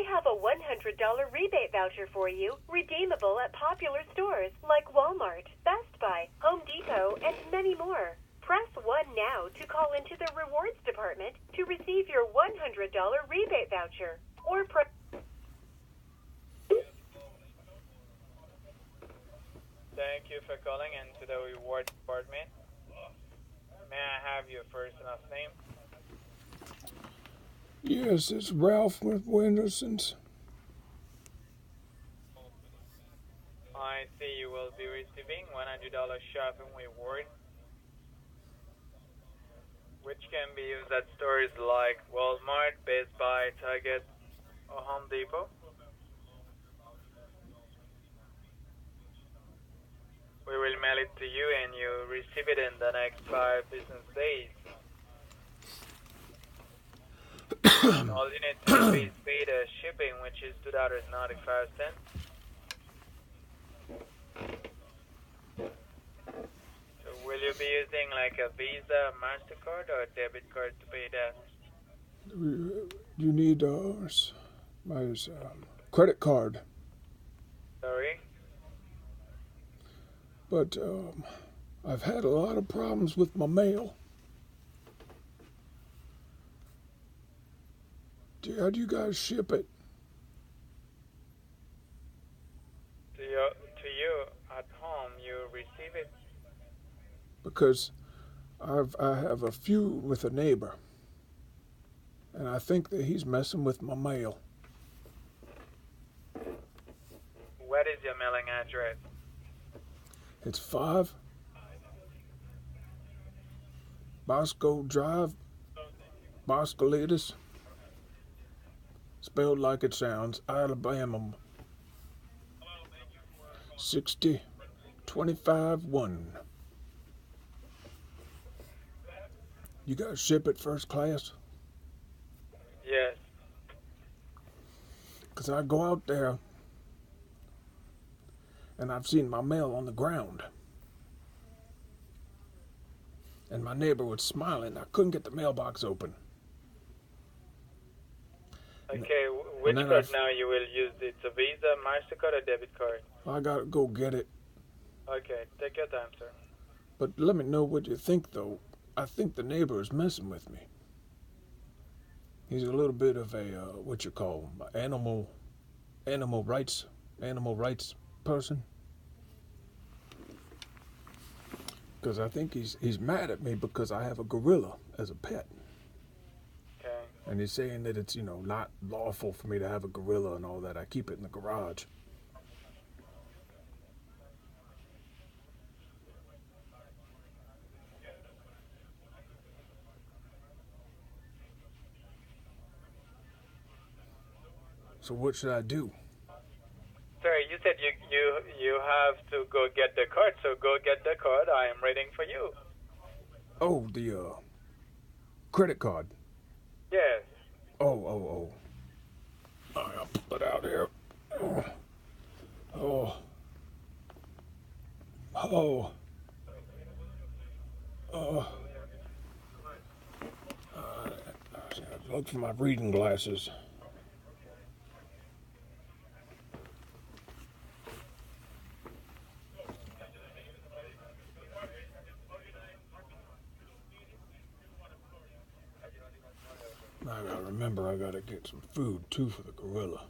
We have a $100 rebate voucher for you, redeemable at popular stores like Walmart, Best Buy, Home Depot, and many more. Press 1 now to call into the rewards department to receive your $100 rebate voucher. Or press... Thank you for calling into the rewards department. May I have your first and last name? Yes, it's Ralph with Wenderson's. I see you will be receiving $100 shopping reward, which can be used at stores like Walmart, Best Buy, Target, or Home Depot. We will mail it to you and you receive it in the next 5 business days. All you need to do is pay the shipping, which is $2.95. So will you be using like a Visa, MasterCard, or a debit card to pay that? You need my credit card. Sorry? But I've had a lot of problems with my mail. How do you guys ship it? To you at home, you receive it. Because I have a feud with a neighbor, and I think that he's messing with my mail. What is your mailing address? It's 5 Bosco Drive, Boscolatus, spelled like it sounds, Alabama, 60-25-1. You guys ship it first class? Yes. Because I go out there and I've seen my mail on the ground. And my neighbor was smiling. I couldn't get the mailbox open. Okay, which card now you will use? It's a Visa, MasterCard, or debit card? I gotta go get it. Okay, take your time, sir. But let me know what you think, though. I think the neighbor is messing with me. He's a little bit of a, what you call, animal rights person. Because I think he's mad at me because I have a gorilla as a pet. Okay. And he's saying that it's, not lawful for me to have a gorilla and all that. I keep it in the garage. So what should I do? Sir, you said you have to go get the card, so go get the card. I am waiting for you. Oh, the credit card. Yes. Oh. All right, I'll pull it out here. Oh. Look for my reading glasses. I gotta remember I gotta get some food too for the gorilla.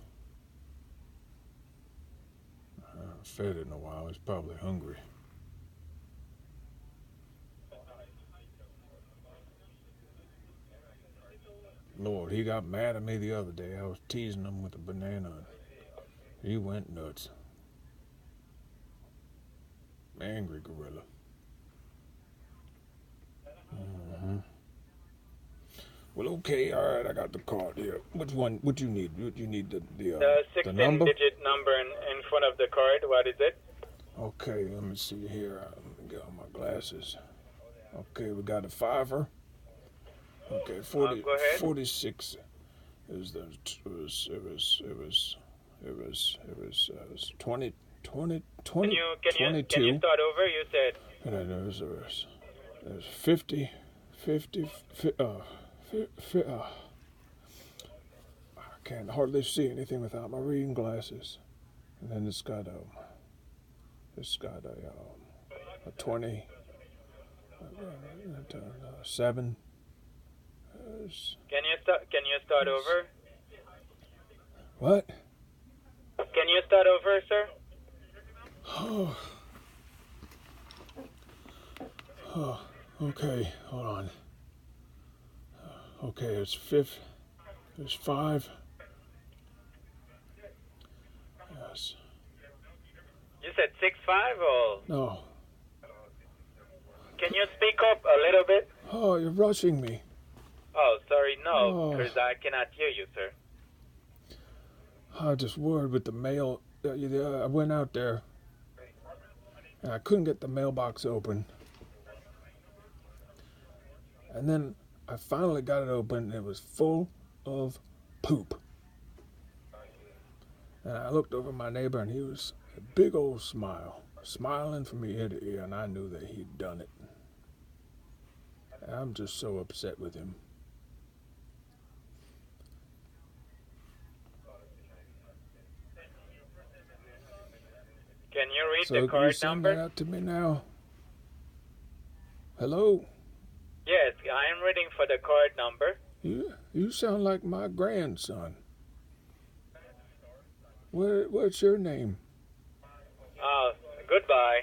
I haven't fed it in a while. He's probably hungry. Lord, he got mad at me the other day. I was teasing him with a banana. He went nuts. Angry gorilla. Mm-hmm. Well, okay, all right, I got the card here. Which one? What you need? You need the number? 16-digit number in front of the card. What is it? Okay, let me see here. Let me get on my glasses. Okay, we got a $5. Okay, 40, go ahead. 46. It was 20, 20, 20, Can 22. you start over? You said. And then there's 50, 50, I can't hardly see anything without my reading glasses. And then it's got a 20, 7. Can you start over? What? Can you start over, sir? Oh. Oh, okay, hold on. Okay, it's 5. There's 5. Yes. You said 6'5" or? No. Can you speak up a little bit? Oh, you're rushing me. Oh, sorry, no, Oh. because I cannot hear you, sir. I just worried with the mail. I went out there and I couldn't get the mailbox open. And then I finally got it open and it was full of poop. And I looked over at my neighbor and he was a big old smile, smiling from ear to ear, and I knew that he'd done it. And I'm just so upset with him. Can you read So the can you card send number? that out to me now? Hello? Yes, I am reading for the card number. You sound like my grandson. What's your name? Oh, goodbye.